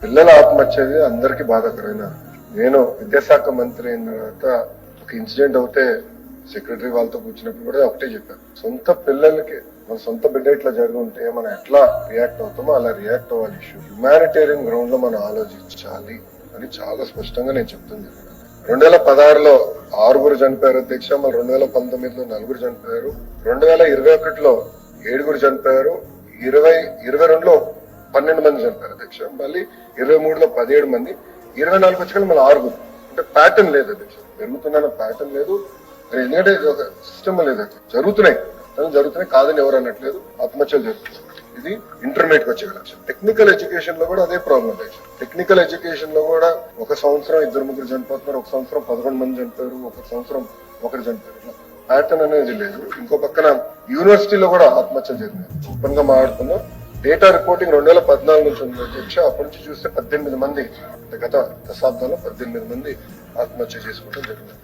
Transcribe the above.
పిల్లల ఆత్మహత్య అందరికీ బాధాకరమైన. నేను విద్యాశాఖ మంత్రి అయిన తర్వాత ఒక ఇన్సిడెంట్ అవుతే సెక్రటరీ వాళ్ళతో కూర్చున్నప్పుడు కూడా ఒకటే చెప్పాను, సొంత పిల్లలకి మన సొంత బిడ్డ ఇట్లా జరిగి ఉంటే మనం ఎట్లా రియాక్ట్ అవుతామో అలా రియాక్ట్ అవ్వాలి. ఇష్యూ హ్యుమానిటేరియన్ గ్రౌండ్ లో మనం ఆలోచించాలి అని చాలా స్పష్టంగా నేను చెప్తుంది. 2016లో 6 చనిపోయారు అధ్యక్ష, మళ్ళీ 2019లో 4 చనిపోయారు, 2021లో 7 చనిపోయారు, 2022లో 12 మంది చనిపోయారు అధ్యక్ష, మళ్ళీ 23లో 17 మంది, 24 వచ్చి మళ్ళీ 6. అంటే ప్యాటర్న్ లేదు అధ్యక్ష, పెరుగుతున్న ప్యాటర్న్ లేదు. ఎందుకంటే ఒక సిస్టమ్ లేదు, జరుగుతున్నాయి కాదని ఎవరు అనట్లేదు, ఆత్మహత్యలు జరుగుతున్నాయి. ఇది ఇంటర్మీడియట్ కి వచ్చే లక్ష్యం. టెక్నికల్ ఎడ్యుకేషన్ లో కూడా అదే ప్రాబ్లం అధ్యక్ష. టెక్నికల్ ఎడ్యుకేషన్ లో కూడా ఒక సంవత్సరం 2-3 చనిపోతున్నారు, ఒక సంవత్సరం 11 మంది చనిపోయారు, ఒక సంవత్సరం 1 చనిపోయారు. ప్యాటర్న్ అనేది లేదు. ఇంకో పక్కన యూనివర్సిటీలో కూడా ఆత్మహత్యలు జరిగినాయి. ఓపెన్ గా మాట్లాడుతున్నాం. డేటా రిపోర్టింగ్ 2014 నుంచి ఉంది అధ్యక్ష. అప్పటి నుంచి చూస్తే 18 మంది, గత దశాబ్దంలో 18 మంది ఆత్మహత్య చేసుకోవడం జరిగింది.